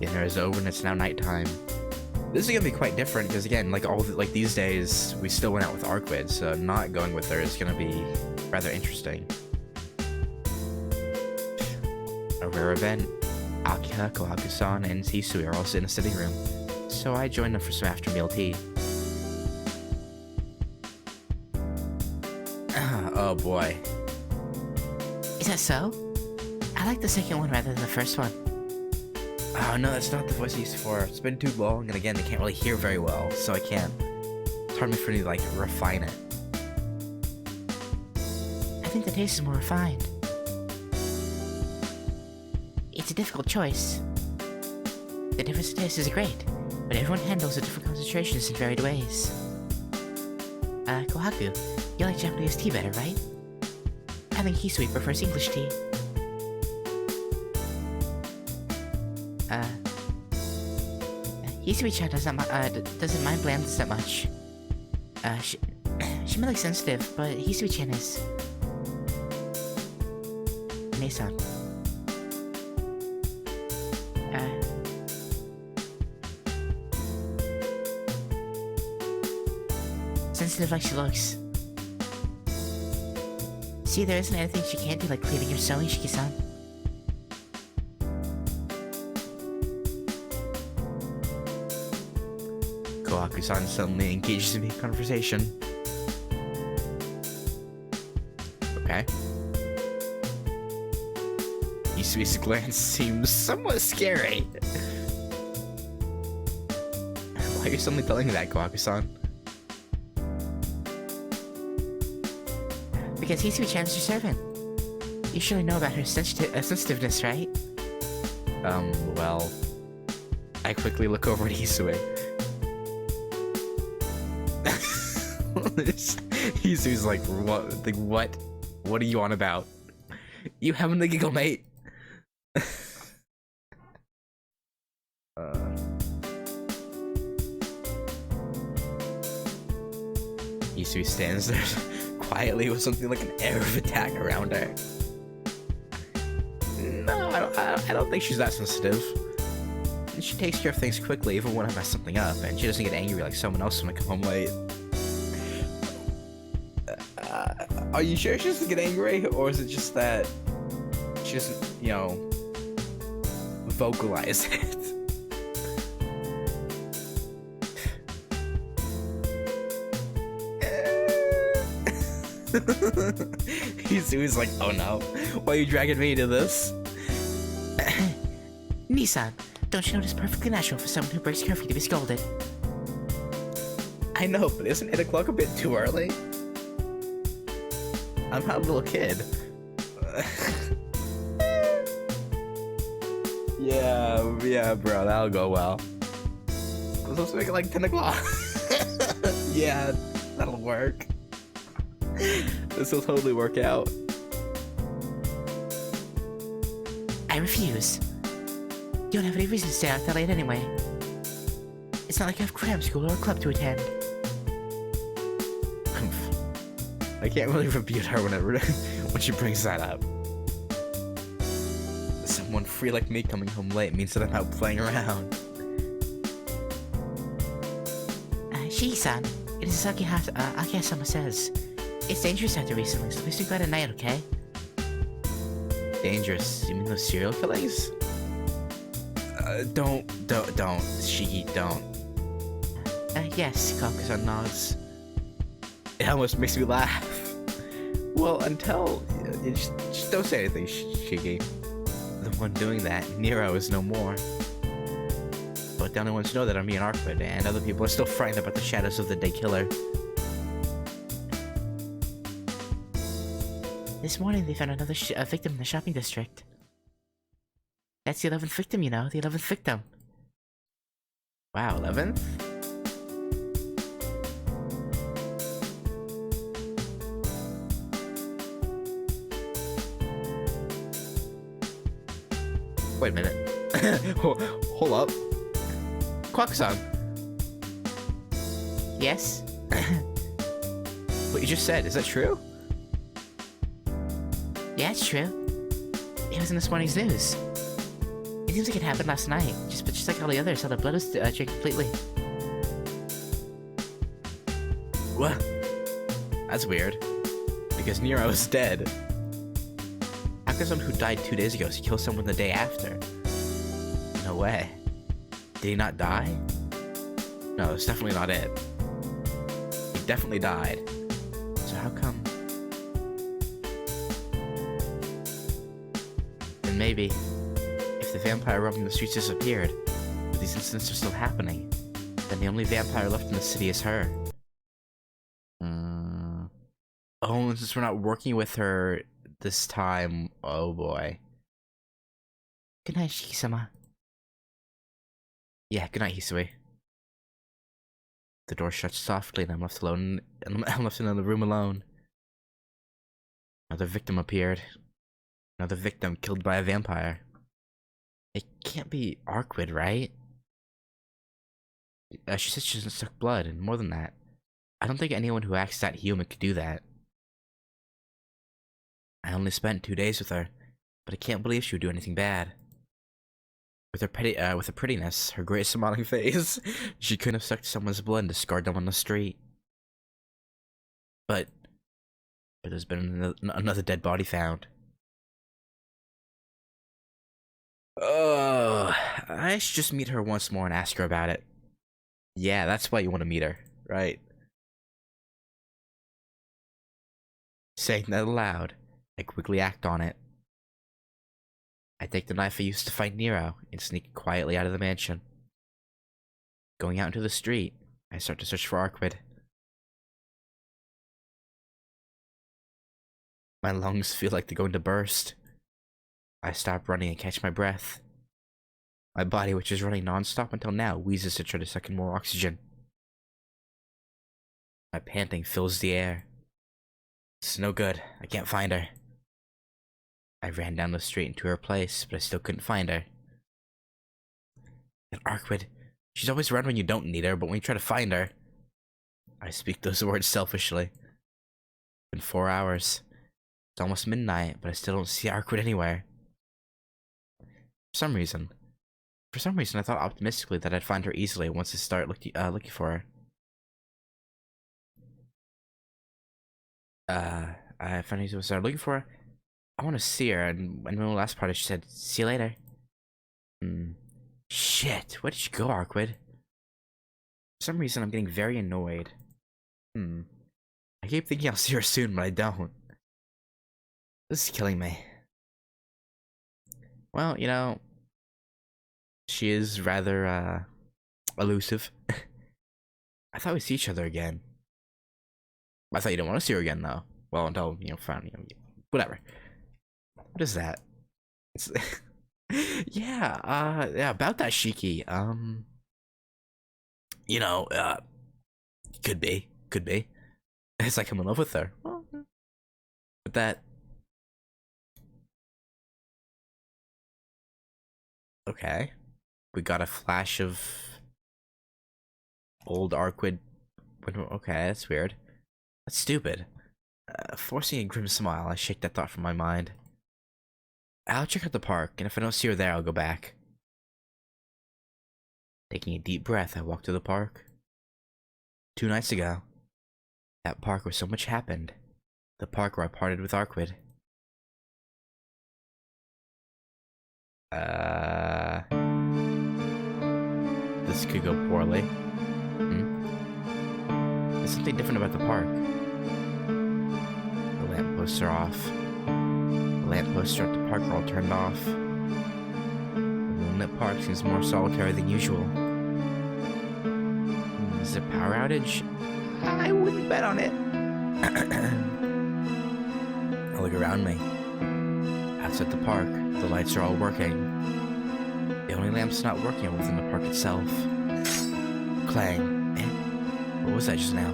Dinner is over and it's now nighttime. This is gonna be quite different because again, like these days, we still went out with Arquid, so not going with her is gonna be rather interesting. A rare event. Akiha, Kohaku-san, and Hisui are also in the sitting room, so I joined them for some after meal tea. Oh boy. Is that so? I like the second one rather than the first one. Oh no, that's not the voice I used for. It's been too long, and again, they can't really hear very well, so I can't. It's hard for me to, like, refine it. I think the taste is more refined. It's a difficult choice. The difference in taste is great, but everyone handles the different concentrations in varied ways. Kohaku, you like Japanese tea better, right? I think Hisui prefers English tea. Hisui-chan doesn't mind blandness that much. She might like sensitive, but Hisui-chan is... Nei-san. Sensitive like she looks. See, there isn't anything she can't do like cleaning or sewing, Shiki-san. Kohaku-san suddenly engages in a conversation. Okay. Isui's glance seems somewhat scary. Why are you suddenly telling me that, Kohaku-san? Because Hisui-chan's your servant. You surely know about her sensitiveness, right? Well... I quickly look over at Hisui. Hisui's like, what? Like, what? What are you on about? You having the giggle, mate? Hisui stands there quietly with something like an air of attack around her. No, I don't think she's that sensitive. She takes care of things quickly even when I mess something up, and she doesn't get angry like someone else when I come home late. Are you sure she doesn't get angry, or is it just that she doesn't, you know, vocalize it? He's like, oh no, why are you dragging me into this? Nissan, don't you know it's perfectly natural for someone who breaks curfew to be scolded? I know, but isn't 8 o'clock a bit too early? I'm not a little kid. Yeah, bro, that'll go well. Let's also make it like 10 o'clock. Yeah, that'll work. This will totally work out. I refuse. You don't have any reason to stay out that late anyway. It's not like you have cram school or a club to attend. I can't really rebuke her when she brings that up. Someone free like me coming home late means that I'm out playing around. Shiki-san, it is as Akiha-sama says. It's dangerous out there recently, so please do go out at night, okay? Dangerous? You mean those serial killings? Don't, Shiki, don't. Yes, Kohaku-san nods. It almost makes me laugh. Well, until... just don't say anything, Shiki. The one doing that, Nero, is no more. But the only ones who know that are me and Arquid, and other people are still frightened about the shadows of the dead killer. This morning they found another victim in the shopping district. That's the 11th victim, you know, the 11th victim. Wow, 11th? Wait a minute. Hold up. Kohaku-san. Yes? What you just said, is that true? Yeah, it's true. It was in this morning's news. It seems like it happened last night, just like all the others, how the blood was drained completely. What? That's weird. Because Nero is dead. How can someone who died 2 days ago kill someone the day after? No way. Did he not die? No, it's definitely not it. He definitely died. So how come? And maybe, if the vampire roaming the streets disappeared, but these incidents are still happening, then the only vampire left in the city is her. Oh, and since we're not working with her this time, oh boy. Good night, Shiki-sama. Yeah, good night, Hisui. The door shuts softly and I'm left alone, and I'm left in the room alone. Another victim appeared. Another victim killed by a vampire. It can't be Arquid, right? She said she doesn't suck blood, and more than that, I don't think anyone who acts that human could do that. I only spent 2 days with her, but I can't believe she would do anything bad. With her prettiness, her great smiling face, she couldn't have sucked someone's blood and discarded them on the street. But there's been another dead body found. I should just meet her once more and ask her about it. Yeah, that's why you want to meet her, right? Saying that aloud, I quickly act on it. I take the knife I used to fight Nero and sneak quietly out of the mansion. Going out into the street, I start to search for Arquid. My lungs feel like they're going to burst. I stop running and catch my breath. My body, which is running non-stop until now, wheezes to try to suck in more oxygen. My panting fills the air. It's no good. I can't find her. I ran down the street into her place, but I still couldn't find her. And Arquid, she's always around when you don't need her, but when you try to find her... I speak those words selfishly. It's been 4 hours. It's almost midnight, but I still don't see Arquid anywhere. For some reason, I thought optimistically that I'd find her easily once I start looking for her. I finally started looking for her. I want to see her, and in the last part she said, "See you later." Shit, where did she go, Arquid? For some reason, I'm getting very annoyed. I keep thinking I'll see her soon, but I don't. This is killing me. Well, you know, she is rather, elusive. I thought we'd see each other again. I thought you didn't want to see her again, though. Well, until, you know, whatever. What is that? It's yeah, about that Shiki, you know, could be. It's like I'm in love with her. Well, but that... Okay. We got a flash of old Arquid. Okay, that's weird. That's stupid. Forcing a grim smile, I shake that thought from my mind. I'll check out the park, and if I don't see her there, I'll go back. Taking a deep breath, I walk to the park. 2 nights ago, that park where so much happened. The park where I parted with Arquid. This could go poorly. There's something different about the park. The lampposts are off. The lampposts at the park are all turned off. The moonlit park seems more solitary than usual. Is it a power outage? I wouldn't bet on it. I look around me. Outside the park, the lights are all working. The only lamp's not working are within the park itself. Clang. What was that just now?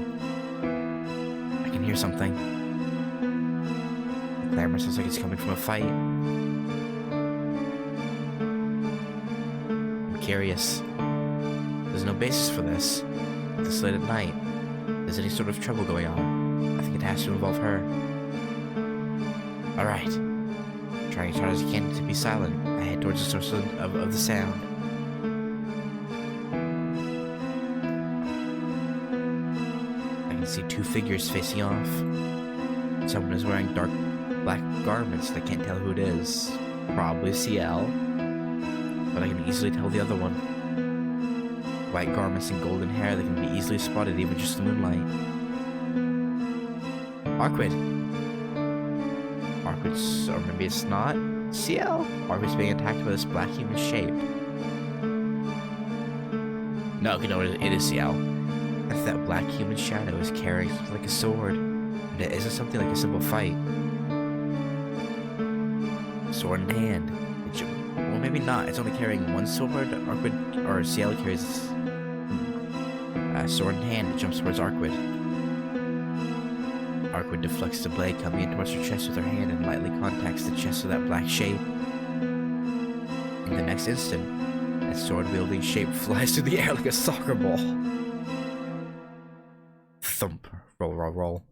I can hear something. The clamor sounds like it's coming from a fight. I'm curious. There's no basis for this. This late at night, there's any sort of trouble going on. I think it has to involve her. Alright. Try Trying as hard as I can to be silent, I head towards the source of the sound. I can see two figures facing off. Someone is wearing dark black garments that I can't tell who it is. Probably Ciel, but I can easily tell the other one. White garments and golden hair that can be easily spotted even just in the moonlight. Arquid. Arquid's, or maybe it's not, Ciel. Arquid's being attacked by this black human shape. No, you know it is Ciel. That black human shadow is carrying something like a sword, and it isn't something like a simple fight. Sword in hand. Well, maybe not. It's only carrying one sword. Arquid, or Ciel carries sword in hand. It jumps towards Arquid. Arquid deflects the blade coming in towards her chest with her hand and lightly contacts the chest of that black shape. In the next instant, that sword-wielding shape flies through the air like a soccer ball. Thump. Roll, roll, roll.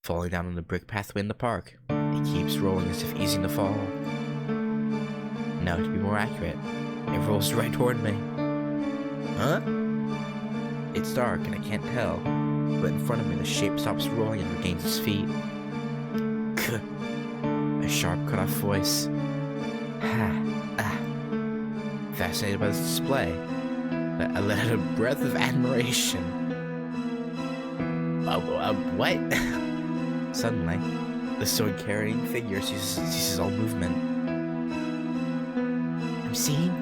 Falling down on the brick pathway in the park. It keeps rolling as if easing the fall. Now, to be more accurate, it rolls right toward me. Huh? It's dark and I can't tell, but in front of me the shape stops rolling and regains its feet. A sharp cut-off voice. Fascinated by this display, I let out a breath of admiration. What? Suddenly, the sword-carrying figure ceases all movement. I'm seeing?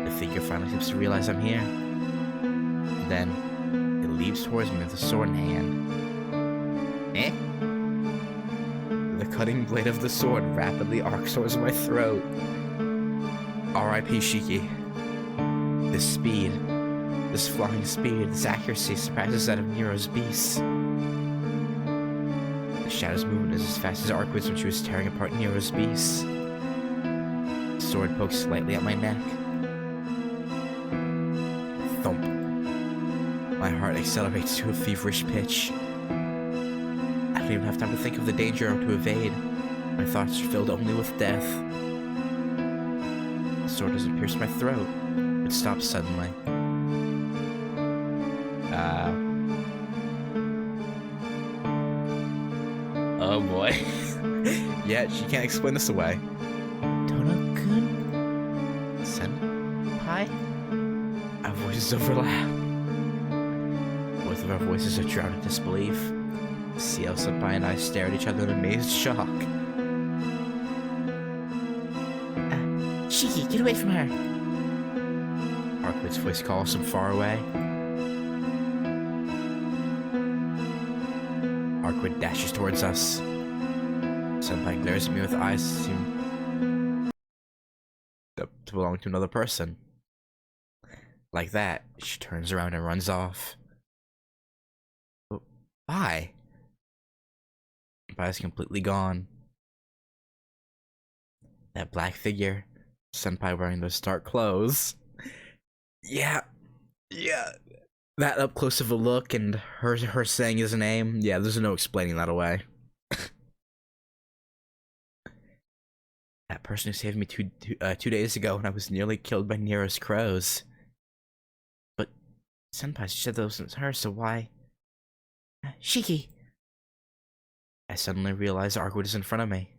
The figure finally seems to realize I'm here. Then, it leaps towards me with a sword in hand. The cutting blade of the sword rapidly arcs towards my throat. R.I.P. Shiki. This speed, this flying speed, this accuracy surpasses that of Nero's beasts. The shadow's movement is as fast as Arquid's when she was tearing apart Nero's beasts. The sword pokes slightly at my neck. Thump. My heart accelerates to a feverish pitch. I don't even have time to think of the danger or to evade. My thoughts are filled only with death. The sword doesn't pierce my throat. It stops suddenly. Oh boy. Yeah, she can't explain this away. Tono-kun? Senpai? Our voices overlap. Both of our voices are drowned in disbelief. Ciel Senpai and I stare at each other in amazed shock. Shiki, get away from her! Arquid's voice calls from far away. Arquid dashes towards us. Senpai glares at me with eyes that seem to belong to another person. Like that, she turns around and runs off. Why? Senpai's completely gone. That black figure, Senpai wearing those dark clothes. Yeah. That up close of a look and her saying his name. Yeah, there's no explaining that away. That person who saved me 2 days ago when I was nearly killed by Nero's crows. But Senpai, she said that wasn't her, so why? Shiki! I suddenly realize Arquid is in front of me.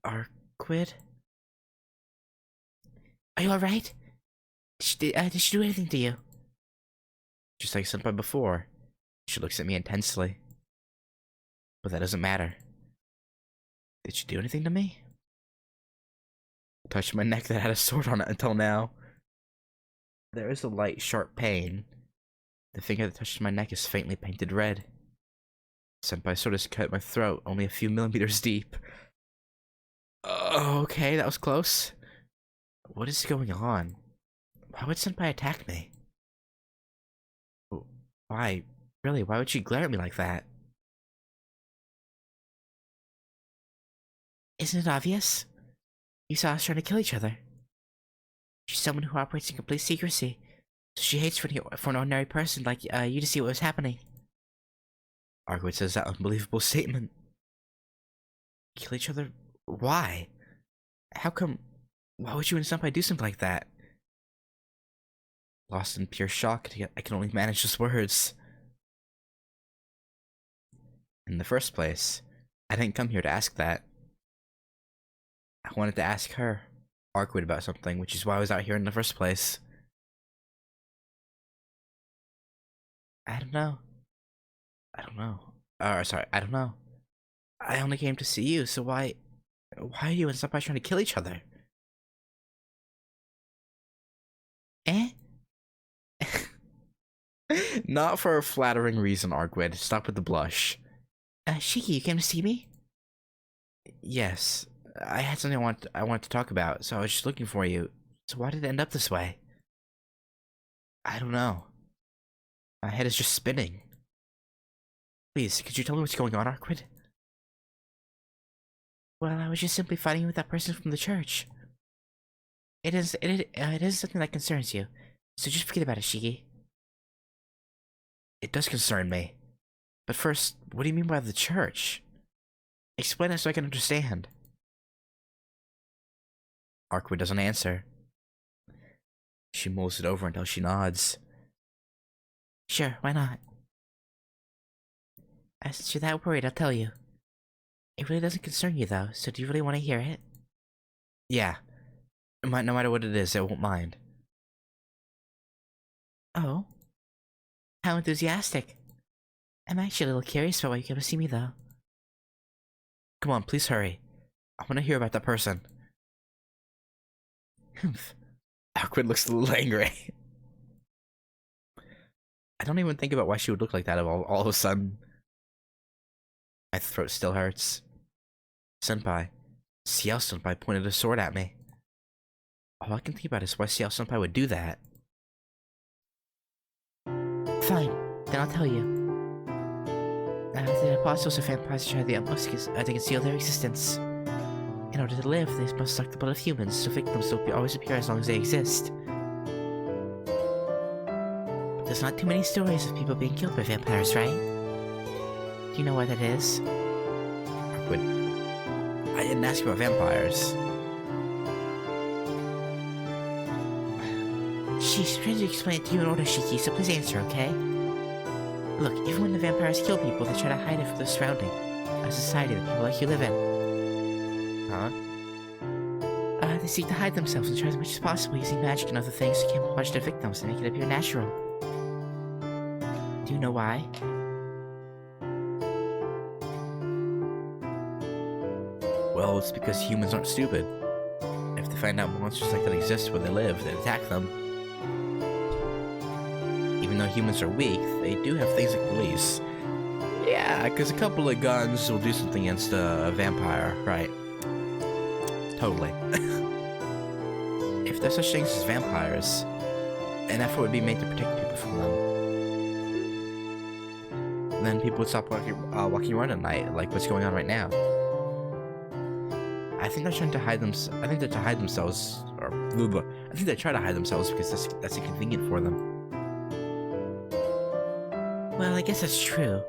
Arquid? Are you alright? Did she do anything to you? Just like Senpai before. She looks at me intensely. But that doesn't matter. Did she do anything to me? Touched my neck that had a sword on it until now. There is a light, sharp pain. The finger that touches my neck is faintly painted red. Senpai's sword has cut my throat only a few millimeters deep. Okay, that was close. What is going on? Why would Senpai attack me? Why? Really, why would she glare at me like that? Isn't it obvious? You saw us trying to kill each other. She's someone who operates in complete secrecy, so she hates for an ordinary person like you to see what was happening. Arquid says that unbelievable statement. Kill each other? Why? How come? Why would you and Senpai do something like that? Lost in pure shock, I can only manage just words. In the first place, I didn't come here to ask that. I wanted to ask her, Arkwid, about something, which is why I was out here in the first place. I don't know. I don't know. Sorry, I don't know. I only came to see you, so why are you and Senpai trying to kill each other? Eh? Not for a flattering reason, Arkwid. Stop with the blush. Shiki, you came to see me? Yes. I had something I wanted to talk about, so I was just looking for you. So why did it end up this way? I don't know. My head is just spinning. Please, could you tell me what's going on, Arkwid? Well, I was just simply fighting with that person from the church. It is something that concerns you, so just forget about it, Shiki. It does concern me. But first, what do you mean by the church? Explain it so I can understand. Arkwid doesn't answer. She mulls it over until she nods. Sure, why not? Since you're that worried, I'll tell you. It really doesn't concern you, though, so do you really want to hear it? Yeah. No matter what it is, I won't mind. Oh? How enthusiastic. I'm actually a little curious about why you came to see me, though. Come on, please hurry. I want to hear about that person. Humph. Arkwid looks a little angry. I don't even think about why she would look like that all of a sudden. My throat still hurts. Senpai. Ciel Senpai pointed a sword at me. All I can think about is why Ciel Senpai would do that. Fine, then I'll tell you. The apostles of vampires try the utmost to conceal their existence. In order to live, they must suck the blood of humans, so victims will always appear as long as they exist. There's not too many stories of people being killed by vampires, right? Do you know why that is? Arkwid. I didn't ask about vampires. She's trying to explain it to you in order, Shiki, so please answer, okay? Look, even when the vampires kill people, they try to hide it from the surrounding, a society that people like you live in. Huh? They seek to hide themselves and try as much as possible using magic and other things to camouflage their victims and make it appear natural. Do you know why? Well, it's because humans aren't stupid. If they find out monsters like that exist where they live, they attack them. Even though humans are weak, they do have things like police. Yeah, because a couple of guns will do something against a vampire, right? Totally. If there's such things as vampires, an effort would be made to protect people from them. Then people would stop walking around at night, like what's going on right now. I think they're trying to hide I think they're to hide themselves, or blah, blah. I think they try to hide themselves because that's inconvenient for them. Well, I guess that's true.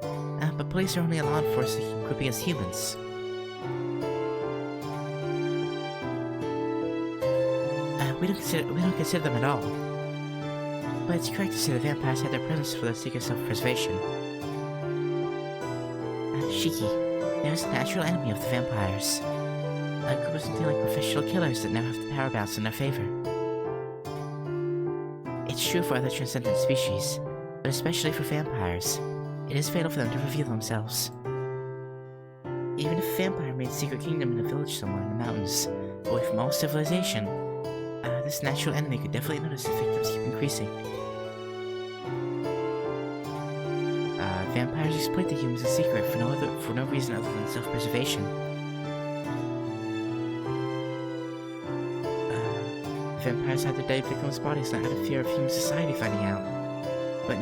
But police are only a law enforcement group against humans. We don't consider them at all. But it's correct to say the vampires had their presence for the sake of self-preservation. Shiki, there's a natural enemy of the vampires. A group of something like professional killers that now have the power balance in their favor. It's true for other transcendent species, but especially for vampires, it is fatal for them to reveal themselves. Even if a vampire made a secret kingdom in a village somewhere in the mountains, away from all civilization, this natural enemy could definitely notice if victims keep increasing. Vampires exploit the humans in secret for no reason other than self-preservation. Vampires hide their dead victims' bodies not out of fear of human society finding out, but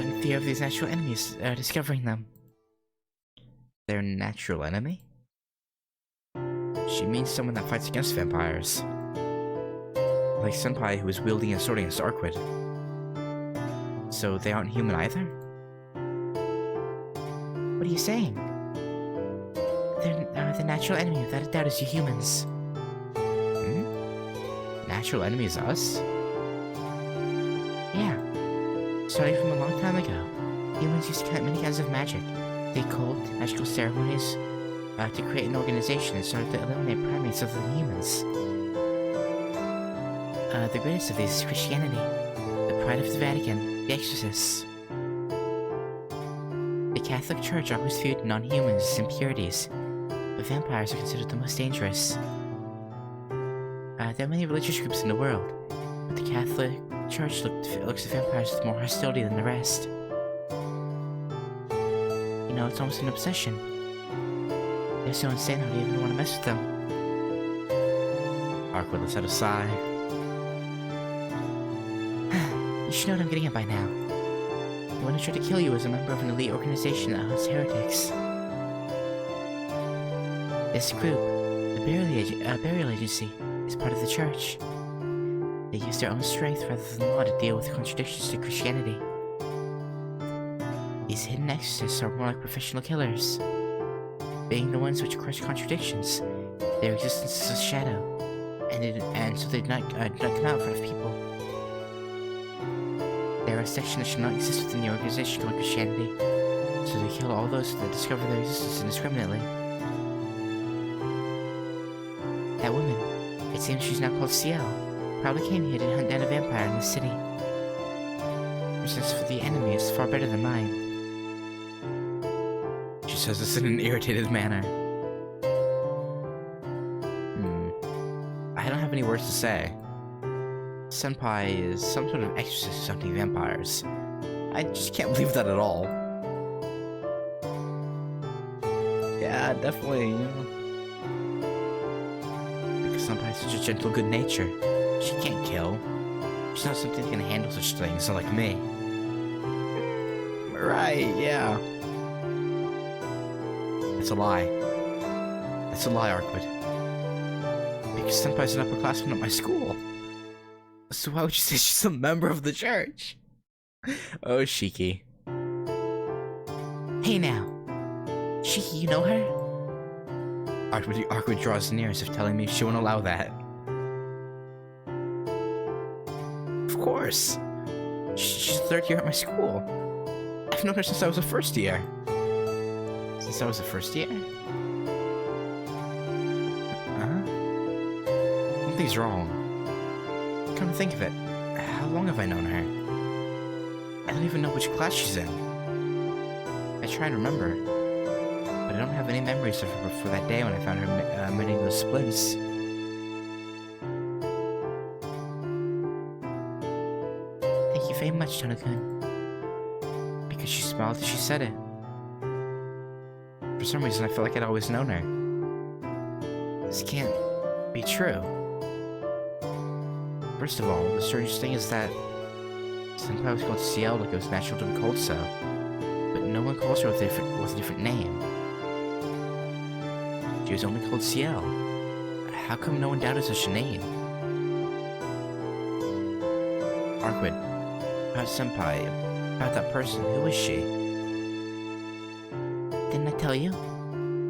in fear of these natural enemies discovering them. Their natural enemy? She means someone that fights against vampires. Like Senpai, who is wielding a sword against Arkwid. So they aren't human either? What are you saying? The natural enemy, without a doubt, is you humans. Natural enemy is us? Yeah. Starting from a long time ago, humans used to commit many kinds of magic. They cult, magical ceremonies, to create an organization that started to eliminate primates other than humans. The greatest of these is Christianity, the pride of the Vatican, the exorcists. The Catholic Church always viewed non-humans as impurities, but vampires are considered the most dangerous. There are many religious groups in the world, but the Catholic Church looks at vampires with more hostility than the rest. You know, it's almost an obsession. They're so insane I don't even want to mess with them. Awkward, let's have a sigh. You should know what I'm getting at by now. The one who tried to kill you was a member of an elite organization that hosts heretics. This group, the burial agency, is part of the church. They use their own strength rather than law to deal with contradictions to Christianity. These hidden exorcists are more like professional killers. Being the ones which crush contradictions, their existence is a shadow, and so they do not come out in front of people. They are a section that should not exist within the organization called Christianity, so they kill all those that discover their existence indiscriminately. That woman, it seems she's now called Ciel, probably came here to hunt down a vampire in the city. Her sense for the enemy is far better than mine. She says this in an irritated manner. I don't have any words to say. Senpai is some sort of exorcist hunting vampires. I just can't believe that at all. Yeah, definitely, you know. Because Senpai has such a gentle good nature. She can't kill. She's not something that can handle such things, like me. Right, yeah. That's a lie. That's a lie, Arkwood. Because Senpai's an upperclassman at my school. So why would you say she's a member of the church? Oh, Shiki. Hey now. Shiki, you know her? Arkwood draws near as if telling me she won't allow that. Of course. She's third year at my school. I've known her since I was a first year. Since I was a first year? Something's wrong. Come to think of it, how long have I known her? I don't even know which class she's in. I try and remember, but I don't have any memories of her before that day when I found her mending those splints. Thank you very much, Tona-kun. Because she smiled as she said it. For some reason, I felt like I'd always known her. This can't be true. First of all, the strangest thing is that Senpai was called Ciel like it was natural to be called so, but no one calls her with a different name. She was only called Ciel. How come no one doubted such a name? Arkwood, about Senpai, about that person, who is she? Didn't I tell you?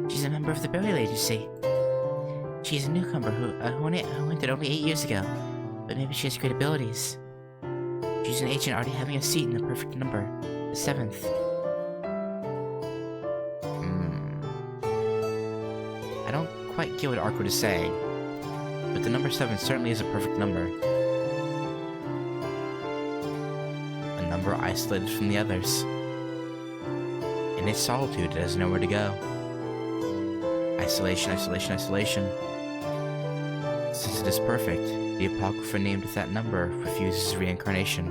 She's a member of the burial agency. She's a newcomer who entered only 8 years ago, but maybe she has great abilities. She's an agent already having a seat in the perfect number, the 7th. I don't quite get what Arkwood is saying, but the number 7 certainly is a perfect number. A number isolated from the others. In its solitude, it has nowhere to go. Isolation, isolation, isolation. Since it is perfect, the Apocrypha named with that number refuses reincarnation.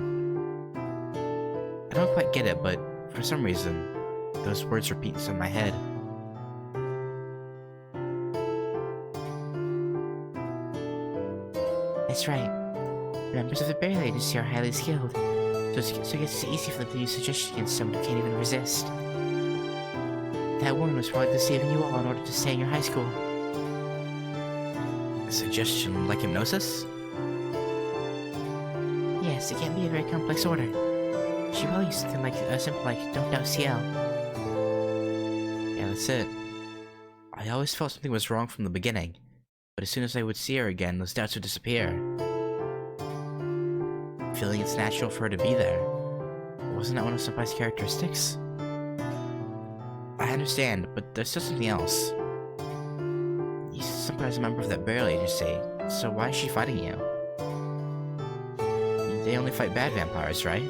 I don't quite get it, but for some reason, those words repeat inside my head. That's right. Members of the burial agency are highly skilled, so it gets easy for them to use suggestions against someone who can't even resist. That woman was probably deceiving you all in order to stay in your high school. A suggestion like hypnosis? Yes, it can be a very complex order. She probably used something like simple like "Don't doubt Ciel." Yeah, that's it. I I always felt something was wrong from the beginning, but as soon as I would see her again, those doubts would disappear. Feeling it's natural for her to be there. Wasn't that one of Senpai's characteristics? I understand, but there's still something else. Senpai's a member of that burial agency, so why is she fighting you? They only fight bad vampires, right?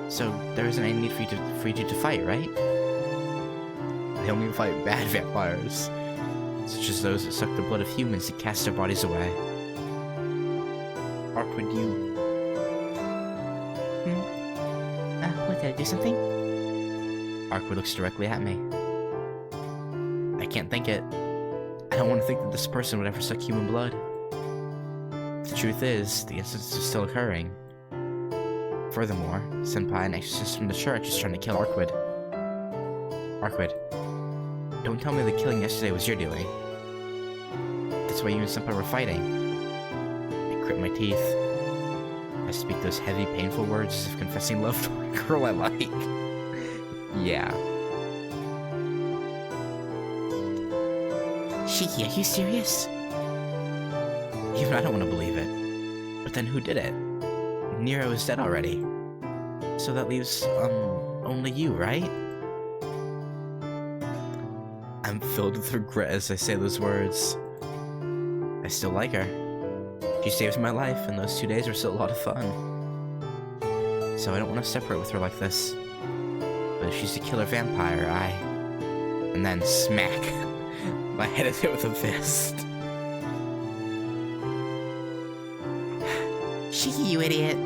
So there isn't any need for you to fight, right? They only fight bad vampires, such as those that suck the blood of humans and cast their bodies away. Awkward, you... What, did I do something? Arkwood looks directly at me. I can't think it. I don't want to think that this person would ever suck human blood. The truth is, the incidents are still occurring. Furthermore, Senpai, an exorcist from the church, is trying to kill Arkwood. Arkwood, don't tell me the killing yesterday was your doing. That's why you and Senpai were fighting. I grit my teeth. I speak those heavy, painful words as if confessing love to a girl I like. Yeah. Shiki, are you serious? Even I don't want to believe it. But then who did it? Nero is dead already. So that leaves, only you, right? I'm filled with regret as I say those words. I still like her. She saved my life, and those 2 days were still a lot of fun. So I don't want to separate with her like this. But if she's a killer vampire, And then smack! My head is hit with a fist. Shiki, you idiot!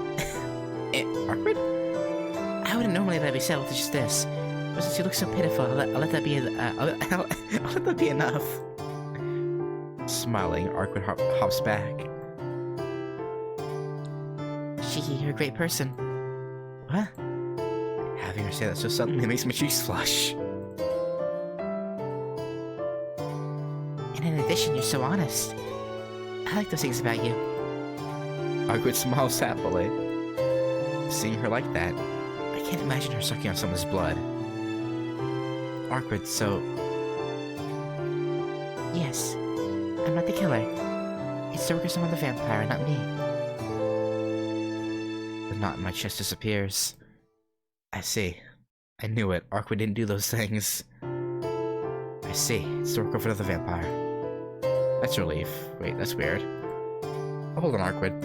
Awkward? I wouldn't normally let me settle with just this. But since you look so pitiful, I'll let that be. I'll let that be enough. Smiling, Arkwood hops back. Shiki, you're a great person. What? Having her say that so suddenly makes my cheeks flush. And in addition, you're so honest. I like those things about you. Arkwood smiles happily. Seeing her like that, I can't imagine her sucking on someone's blood. Arkwood, so... Yes, I'm not the killer. It's the work of some other vampire, not me. The knot in my chest disappears. I see. I knew it. Arkwood didn't do those things. I see. It's the work of another vampire. That's a relief. Wait, that's weird. Hold on, Arkwood.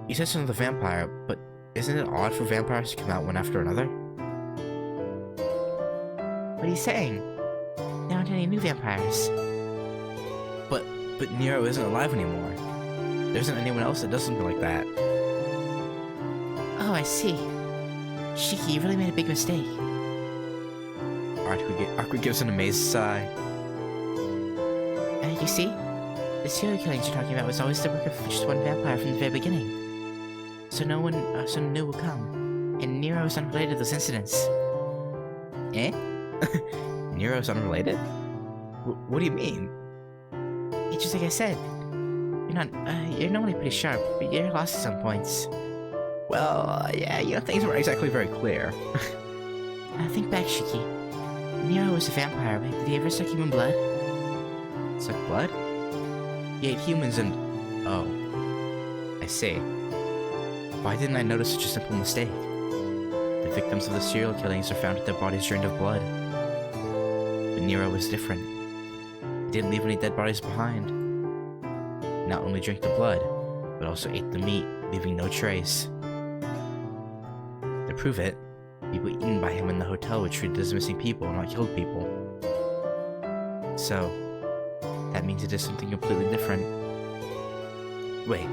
You said it's another vampire, but isn't it odd for vampires to come out one after another? What are you saying? There aren't any new vampires. But Nero isn't alive anymore. There isn't anyone else that does something like that. Oh, I see. Shiki, you really made a big mistake. Arkwood gives an amazed sigh. You see? The serial killings you're talking about was always the work of just one vampire from the very beginning. So no one new will come. And Nero is unrelated to those incidents. Eh? Nero's unrelated? What do you mean? It's just like I said. You're normally pretty sharp, but you're lost at some points. Well, yeah, things weren't exactly very clear. Think back, Shiki. Nero was a vampire, but did he ever suck human blood? Suck blood? He ate humans and... Oh. I see. Why didn't I notice such a simple mistake? The victims of the serial killings are found with their bodies drained of blood. But Nero was different. He didn't leave any dead bodies behind. He not only drank the blood, but also ate the meat, leaving no trace. To prove it, people eaten by him in the hotel were treated as missing people, not killed people. So, that means it is something completely different. Wait,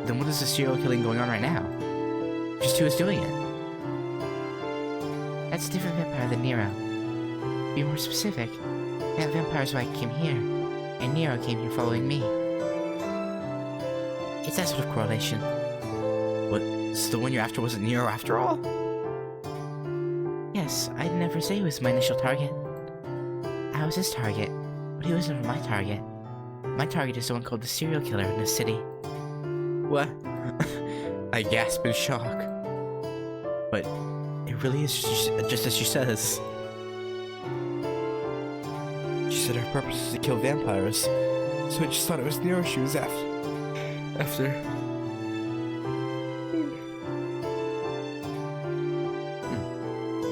then what is the serial killing going on right now? Just who is doing it? That's a different vampire than Nero. To be more specific, that vampire's why I came here, and Nero came here following me. It's that sort of correlation. What, so the one you're after wasn't Nero after all? Yes, I'd never say he was my initial target. I was his target, but he was never my target. My target is someone called the serial killer in this city. What? I gasp in shock. But it really is just as she says. She She said her purpose is to kill vampires, so I just thought it was Nero she was after.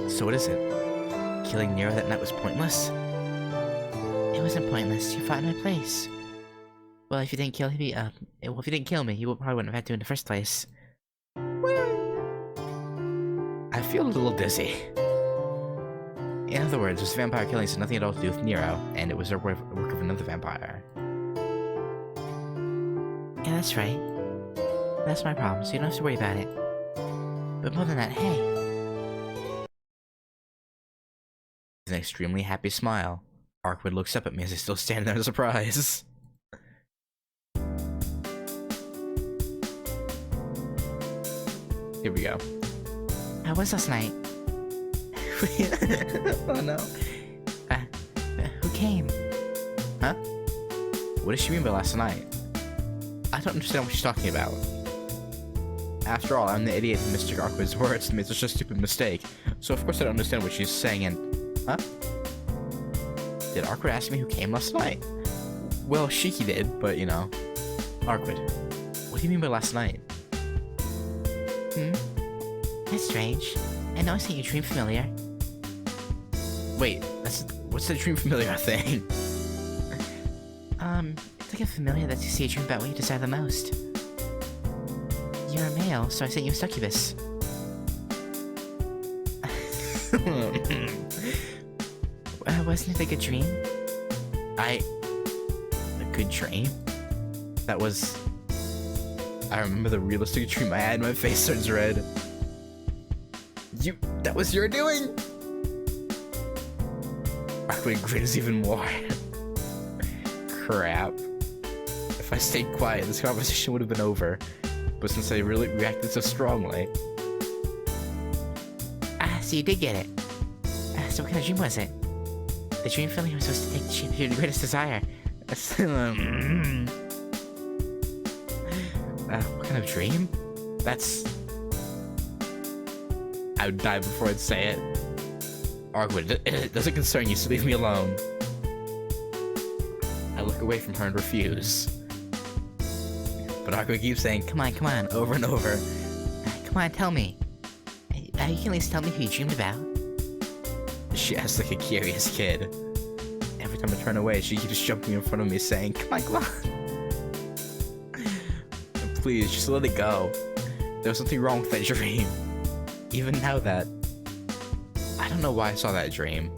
So what is it? Killing Nero that night was pointless? It wasn't pointless. You fought in my place. Well, if you didn't kill me, if you didn't kill me, you probably wouldn't have had to in the first place. I feel a little dizzy. In other words, this vampire killing has nothing at all to do with Nero, and it was the work of another vampire. Yeah, that's right. That's my problem, so you don't have to worry about it. But more than that, hey. With an extremely happy smile, Arkwood looks up at me as I still stand there in surprise. Here we go. How was last night? Oh no. Who came? Huh? What does she mean by last night? I don't understand what she's talking about. After all, I'm the idiot who mistook Arkwood's words and made such a stupid mistake, so of course I don't understand what she's saying and... Huh? Did Arkwood ask me who came last night? Well, Shiki did, but you know. Arkwood, what do you mean by last night? That's strange. I know I sent you dream familiar. Wait, what's the dream familiar thing? It's like a familiar that you see a dream about what you desire the most. You're a male, so I sent you a succubus. Wasn't it a good dream? A good dream? That was... I remember the realistic dream I had, my face turns red. That was your doing? Arkwood grins even more. Crap. If I stayed quiet, this conversation would have been over. But since I really reacted so strongly... So you did get it. So what kind of dream was it? The dream familiar was supposed to take the shape of your greatest desire. What kind of dream? That's... I would die before I'd say it. Arkwood, it doesn't concern you, so leave me alone. I look away from her and refuse. But Arkwood keeps saying, come on, over and over. Come on, tell me. You can at least tell me who you dreamed about. She acts like a curious kid. Every time I turn away, she keeps jumping in front of me saying, come on. Please, just let it go. There was something wrong with that dream. Even now that... I don't know why I saw that dream.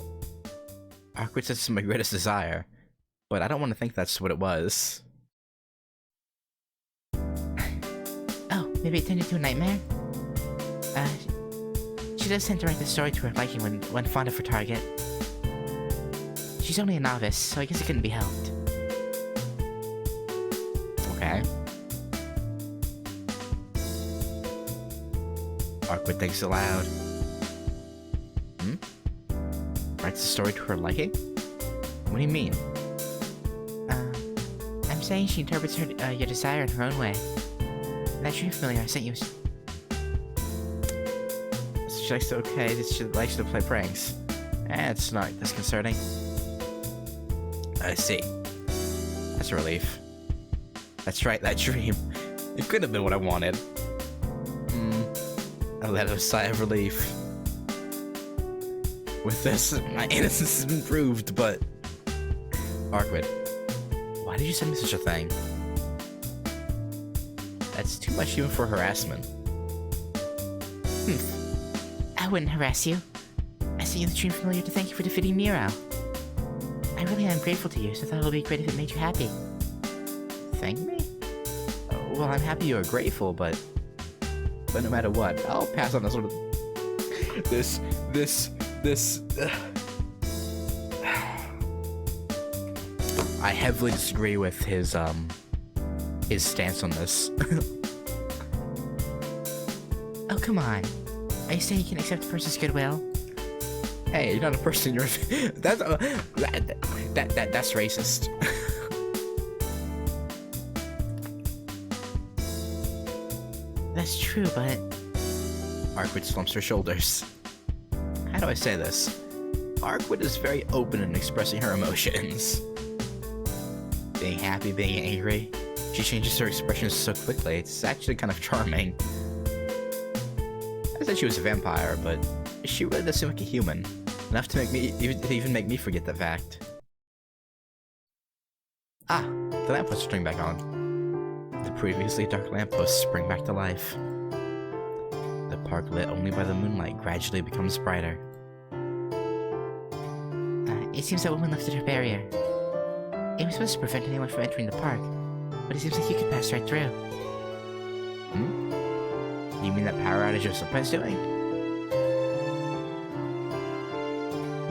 Arkwood says it's my greatest desire, but I don't want to think that's what it was. Oh, maybe it turned into a nightmare? She does tend to write the story to her liking when fond of her target. She's only a novice, so I guess it couldn't be helped. Okay. Arkwood thinks aloud. Writes the story to her liking? What do you mean? I'm saying she interprets your desire in her own way. That dream familiar I sent you. She likes to play pranks. It's not disconcerting. I see. That's a relief. That's right, that dream. It could have been what I wanted. I let out a sigh of relief. With this, my innocence has been proved, but... Arkwood, why did you send me such a thing? That's too much even for harassment. I wouldn't harass you. I sent you the dream familiar to thank you for defeating Nero. I really am grateful to you, so I thought it would be great if it made you happy. Thank me? Well, I'm happy you are grateful, but no matter what, I'll pass on this sort of... This... I heavily disagree with his stance on this. Oh, come on. Are you saying you can accept a person's goodwill? Hey, you're not a person, you're... That's racist. That's true, but... Arkwood slumps her shoulders. How do I say this? Arkwood is very open in expressing her emotions. Being happy, being angry. She changes her expressions so quickly, it's actually kind of charming. I said she was a vampire, but she really does seem like a human. Enough to make me even make me forget that fact. Ah, the lampposts spring back on. The previously dark lampposts spring back to life. The park lit only by the moonlight gradually becomes brighter. It seems that woman lifted her barrier. It was supposed to prevent anyone from entering the park, but it seems like you could pass right through. Hmm? You mean that power outage of Senpai's doing?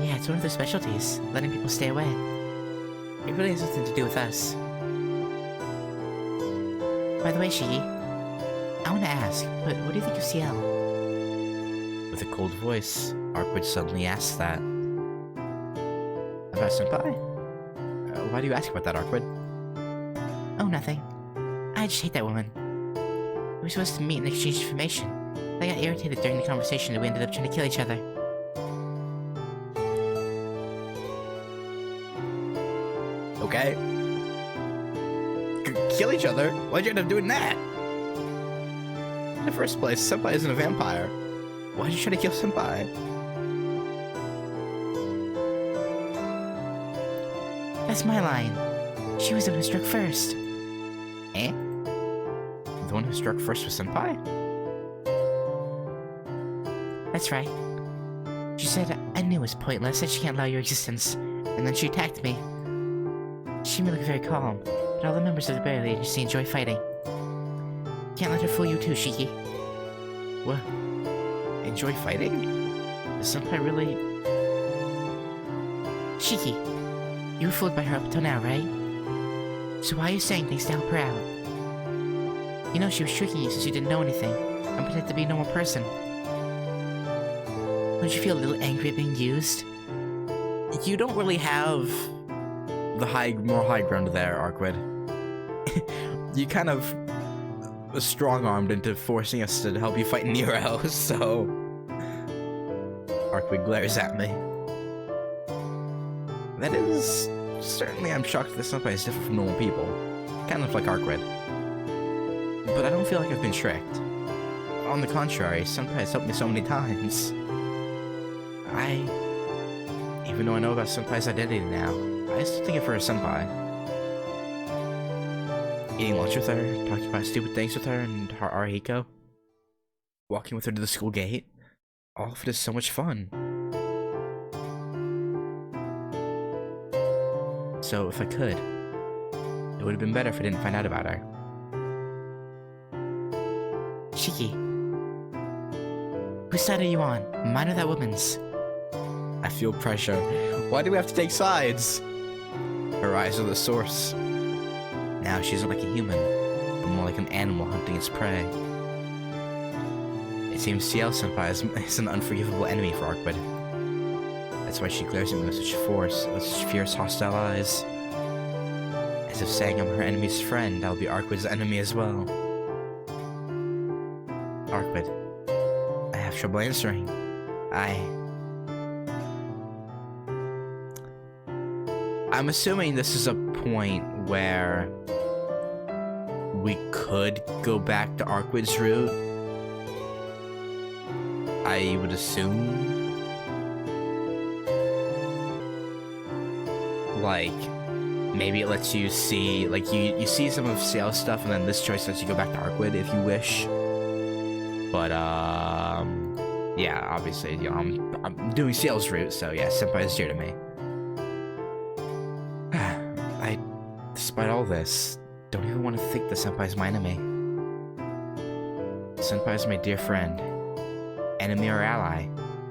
Yeah, it's one of their specialties, letting people stay away. It really has nothing to do with us. By the way, Shiki, I want to ask, but what do you think of Ciel? With a cold voice, Arkwood suddenly asks that. About Senpai? Why do you ask about that, Arkwood? Oh, nothing. I just hate that woman. We were supposed to meet and exchange information. I got irritated during the conversation and we ended up trying to kill each other. Okay. Kill each other? Why'd you end up doing that? In the first place, Senpai isn't a vampire. Why'd you try to kill Senpai? That's my line. She was the one who struck first. Eh? The one who struck first was Senpai? That's right. She said I knew it was pointless, that she can't allow your existence, and then she attacked me. She may look very calm, but all the members of the Barrier Agency enjoy fighting. Can't let her fool you too, Shiki. What? Enjoy fighting? Is Senpai really... Shiki, you were fooled by her up until now, right? So why are you saying things to help her out? You know she was tricking you since you didn't know anything, and pretended to be a normal person. Don't you feel a little angry at being used? You don't really have the more high ground there, Arkwood. You kind of strong-armed into forcing us to help you fight Nero, so... Arkwood glares at me. That is... certainly I'm shocked that Senpai is different from normal people. Kind of like Arkwood. But I don't feel like I've been tricked. On the contrary, Senpai has helped me so many times. Even though I know about Senpai's identity now, I still think of her as Senpai. Eating lunch with her, talking about stupid things with her and her Arihiko. Walking with her to the school gate. All of it is so much fun. So if I could, it would have been better if I didn't find out about her. Shiki, whose side are you on? Mine or that woman's? I feel pressure. Why do we have to take sides? Her eyes are the source. Now she isn't like a human, but more like an animal hunting its prey. It seems Ciel Senpai is an unforgivable enemy for Arkwood. That's why she glares at me with such force, with such fierce, hostile eyes. As if saying I'm her enemy's friend, I'll be Arkwood's enemy as well. Arkwood, I have trouble answering. I'm assuming this is a point where we could go back to Arkwood's route. I would assume. Like, maybe it lets you see, like, you see some of Ciel's stuff, and then this choice lets you go back to Arkwood if you wish. But, yeah, obviously, you know, I'm doing Ciel's route, so yeah, Senpai is dear to me. Despite all this, don't even want to think that Senpai's my enemy. Senpai's my dear friend. Enemy or ally.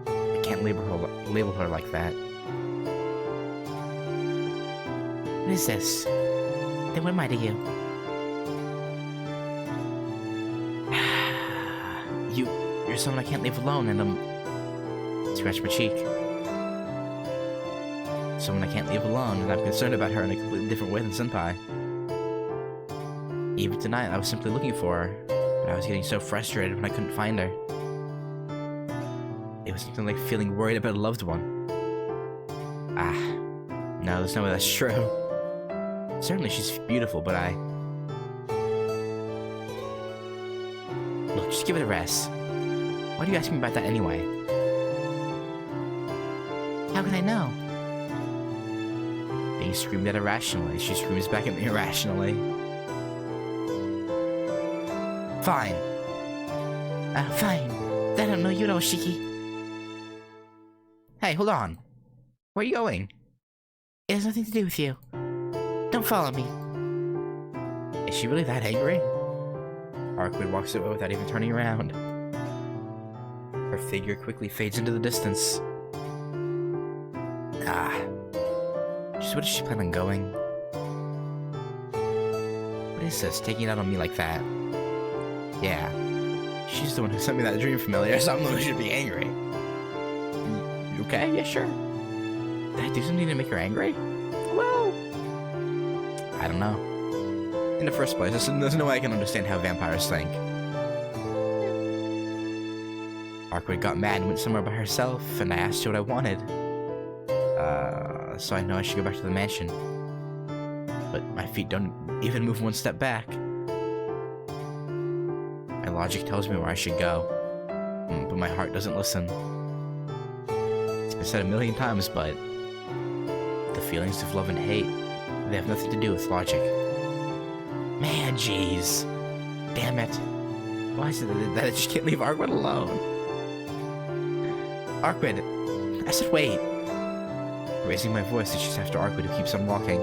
I can't label her like that. What is this? Then what am I to you? You're someone I can't leave alone, and scratch my cheek. Someone I can't leave alone, and I'm concerned about her in a completely different way than Senpai. Even tonight, I was simply looking for her, but I was getting so frustrated when I couldn't find her. It was something like feeling worried about a loved one. No, there's no way that's true. Certainly she's beautiful, but Look, just give it a rest. Why do you ask me about that anyway? How can I know? Being screamed at irrationally, she screams back at me irrationally. Fine. Fine. I don't know you at all, Shiki. Hey, hold on. Where are you going? It has nothing to do with you. Don't follow me. Is she really that angry? Arkwood walks away without even turning around. Her figure quickly fades into the distance. Just where does she plan on going? What is this, taking it out on me like that? Yeah. She's the one who sent me that dream familiar, so I'm the one who should be angry. You okay? Yeah, sure. Did I do something to make her angry? Well, I don't know. In the first place, there's no way I can understand how vampires think. Arkwood got mad and went somewhere by herself, and I asked her what I wanted. So I know I should go back to the mansion. But my feet don't even move one step back. My logic tells me where I should go, but my heart doesn't listen. It's been said a million times, but the feelings of love and hate, they have nothing to do with logic. Man, jeez. Damn it. Why is it that I just can't leave Arkwood alone? Arkwood! I said wait! Raising my voice to chase after Arkwood, who keeps on walking.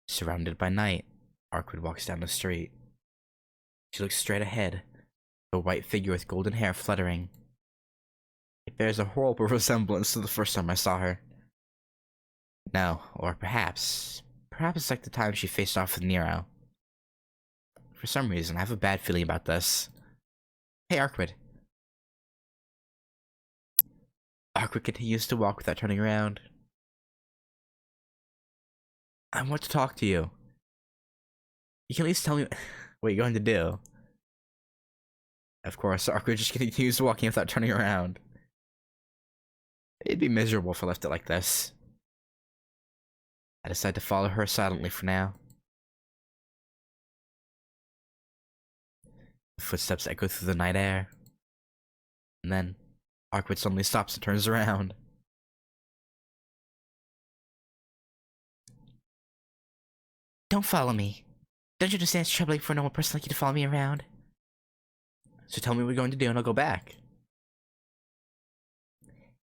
Surrounded by night, Arkwood walks down the street. She looks straight ahead, a white figure with golden hair fluttering. It bears a horrible resemblance to the first time I saw her. No, or perhaps it's like the time she faced off with Nero. For some reason, I have a bad feeling about this. Hey, Arkwood. Arkwood continues to walk without turning around. I want to talk to you. You can at least tell me what you're going to do. Of course, Arkwood just continues walking without turning around. It'd be miserable if I left it like this. I decide to follow her silently for now. The footsteps echo through the night air. And then, Arkwood suddenly stops and turns around. Don't follow me. Don't you understand it's troubling for a normal person like you to follow me around? So tell me what you're going to do and I'll go back.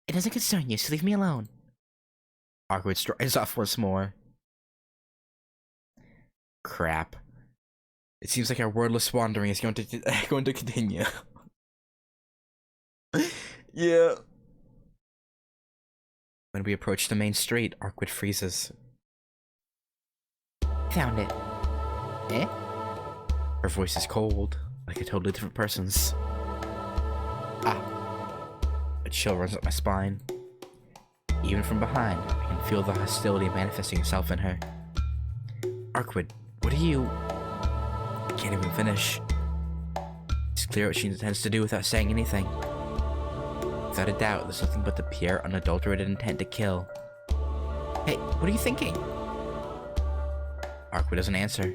It doesn't concern you, so leave me alone. Arkwood strides off once more. Crap. It seems like our wordless wandering is going to continue. Yeah. When we approach the main street, Arkwood freezes. Found it. Eh? Her voice is cold, like a totally different person's. A chill runs up my spine. Even from behind, I can feel the hostility manifesting itself in her. Arkwood, what are you... I can't even finish. It's clear what she intends to do without saying anything. Without a doubt, there's nothing but the pure, unadulterated intent to kill. Hey, what are you thinking? Arkwood doesn't answer.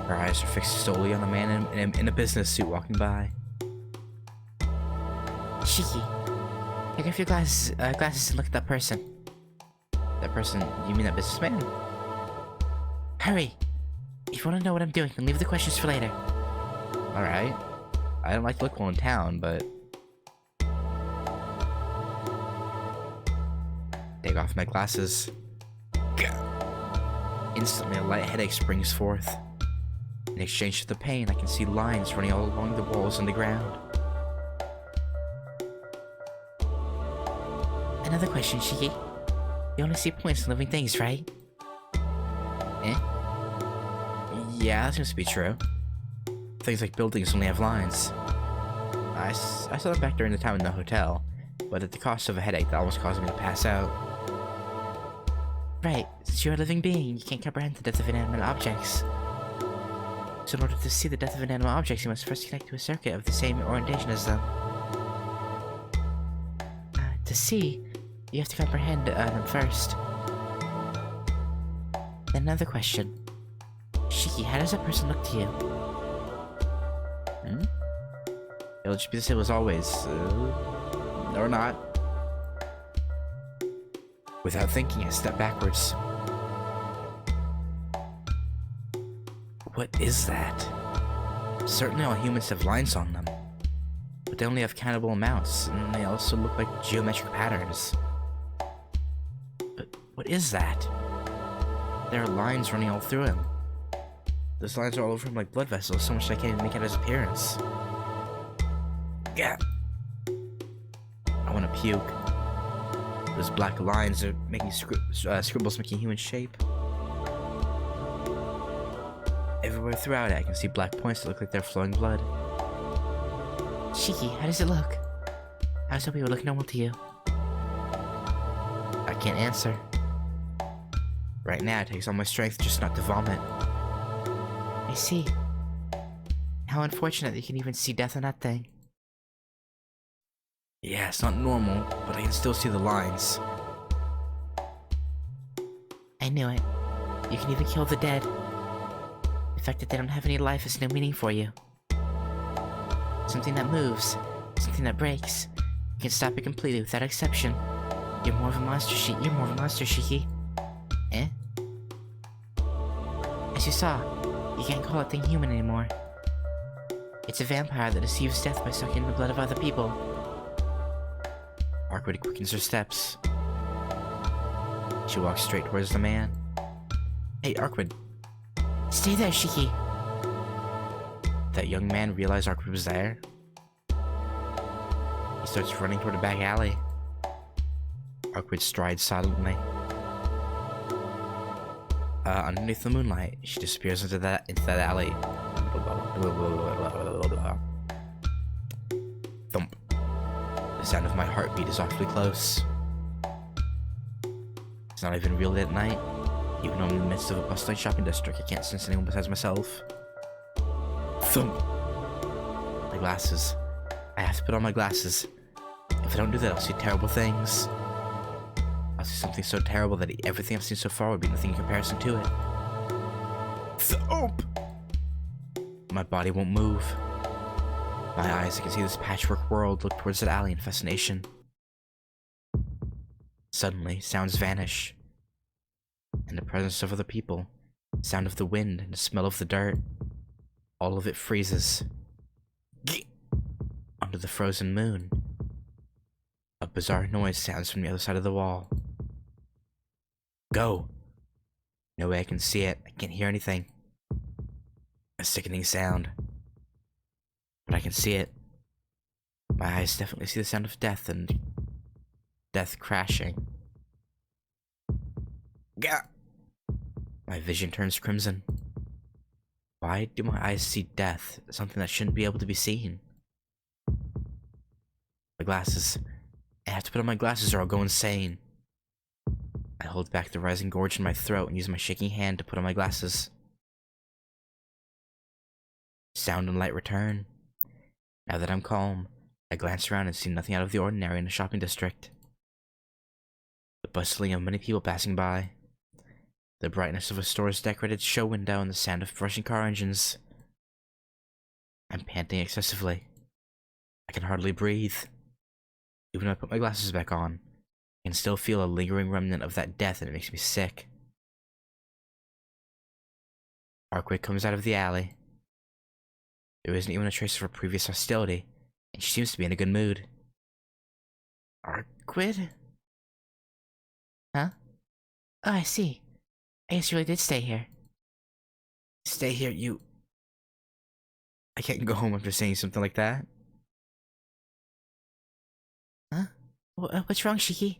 Her eyes are fixed solely on the man in a business suit walking by. Shiki, take off your glasses and look at that person. That person? You mean that businessman? Hurry! If you want to know what I'm doing, then leave the questions for later. Alright. I don't like to look well in town, but... Take off my glasses. Instantly, a light headache springs forth. In exchange for the pain, I can see lines running all along the walls and the ground. Another question, Shiki. You only see points in living things, right? Eh? Yeah, that seems to be true. Things like buildings only have lines. I saw them back during the time in the hotel, but at the cost of a headache that almost caused me to pass out. Right, since you're a living being, you can't comprehend the depth of inanimate objects. So in order to see the death of inanimate objects, you must first connect to a circuit of the same orientation as them. To see, you have to comprehend them first. Then another question. Shiki, how does that person look to you? It'll just be the same as always. Or not. Without thinking, I step backwards. What is that? Certainly all humans have lines on them. But they only have countable amounts, and they also look like geometric patterns. But what is that? There are lines running all through him. Those lines are all over him like blood vessels, so much that I can't even make out his appearance. Yeah. I want to puke. Those black lines are making scribbles making human shape. Everywhere throughout it, I can see black points that look like they're flowing blood. Shiki, how does it look? I was hoping it would look normal to you. I can't answer. Right now, it takes all my strength just not to vomit. I see. How unfortunate that you can even see death on that thing. Yeah, it's not normal, but I can still see the lines. I knew it. You can even kill the dead. The fact that they don't have any life has no meaning for you. Something that moves, something that breaks, you can stop it completely without exception. You're more of a monster, Shiki. Eh? As you saw, you can't call that thing human anymore. It's a vampire that deceives death by sucking the blood of other people. Awkward quickens her steps. She walks straight towards the man. Hey, Arkwood. Stay there, Shiki. That young man realized Arkwood was there. He starts running toward a back alley. Arkwood strides silently. Underneath the moonlight, she disappears into that alley. Thump. The sound of my heartbeat is awfully close. It's not even real late at night. Even though I'm in the midst of a bustling shopping district, I can't sense anyone besides myself. Thump. My glasses. I have to put on my glasses. If I don't do that, I'll see terrible things. I'll see something so terrible that everything I've seen so far would be nothing in comparison to it. Thump! My body won't move. My eyes, I can see this patchwork world look towards that alley in fascination. Suddenly, sounds vanish. And the presence of other people, sound of the wind and the smell of the dirt, all of it freezes. Under the frozen moon, a bizarre noise sounds from the other side of the wall. Go! No way I can see it, I can't hear anything. A sickening sound. But I can see it. My eyes definitely see the sound of death and death crashing. Gah! My vision turns crimson. Why do my eyes see death, something that shouldn't be able to be seen? My glasses. I have to put on my glasses or I'll go insane. I hold back the rising gorge in my throat and use my shaking hand to put on my glasses. Sound and light return. Now that I'm calm, I glance around and see nothing out of the ordinary in the shopping district. The bustling of many people passing by. The brightness of a store's decorated show window and the sound of rushing car engines. I'm panting excessively. I can hardly breathe. Even when I put my glasses back on, I can still feel a lingering remnant of that death and it makes me sick. Arkwood comes out of the alley. There isn't even a trace of her previous hostility, and she seems to be in a good mood. Arkwood? Huh? Oh, I see. I guess you really did stay here. Stay here, you... I can't go home after saying something like that. Huh? What's wrong, Shiki?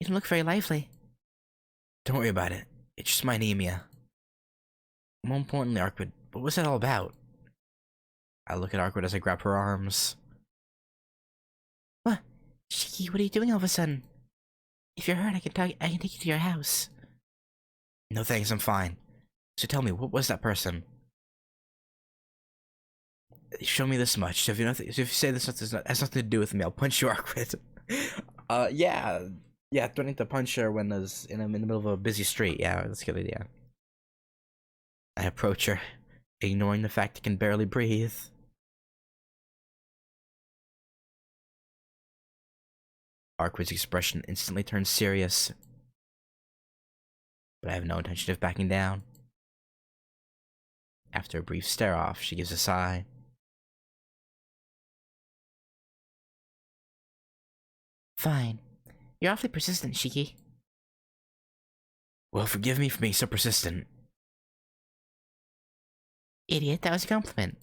You don't look very lively. Don't worry about it. It's just my anemia. More importantly, Arkwood, what was that all about? I look at Arkwood as I grab her arms. What? Shiki, what are you doing all of a sudden? If you're hurt, I can take you to your house. No thanks, I'm fine. So tell me, what was that person? show me this much. If you say this has nothing to do with me, I'll punch you, Arquid. Yeah. Yeah, threatening to punch her when I'm in the middle of a busy street. Yeah, that's a good idea. I approach her, ignoring the fact I can barely breathe. Arquid's expression instantly turns serious, but I have no intention of backing down. After a brief stare-off, she gives a sigh. Fine. You're awfully persistent, Shiki. Well, forgive me for being so persistent. Idiot, that was a compliment.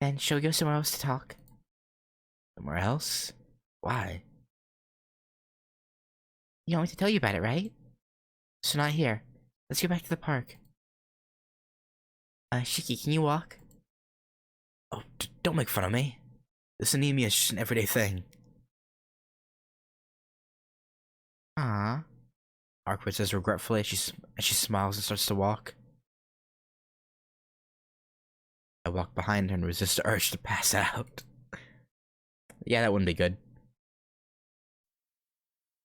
Then shall we go somewhere else to talk? Somewhere else? Why? You want me to tell you about it, right? So not here. Let's go back to the park. Shiki, can you walk? Oh, don't make fun of me. This anemia is just an everyday thing. Ah. Arquid says regretfully as she smiles and starts to walk. I walk behind her and resist the urge to pass out. Yeah, that wouldn't be good.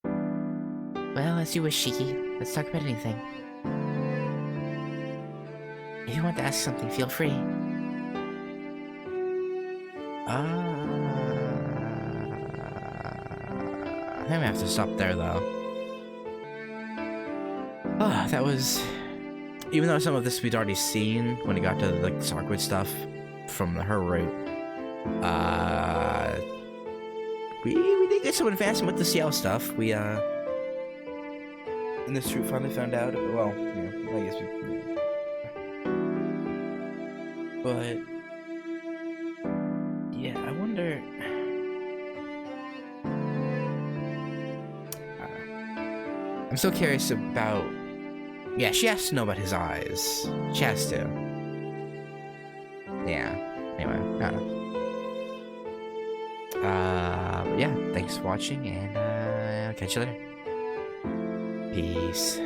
Well, as you wish, Shiki. Let's talk about anything. If you want to ask something, feel free. I'm gonna have to stop there, though. Ah, that was... Even though some of this we'd already seen when it got to the Arquid stuff from her route, we did get some advancement with the Ciel stuff. We in this route finally found out. Well, I guess we. But yeah, I wonder. I'm still curious about. Yeah, she has to know about his eyes. She has to. Yeah. Anyway, I don't know. But yeah, thanks for watching, and I'll catch you later. Peace.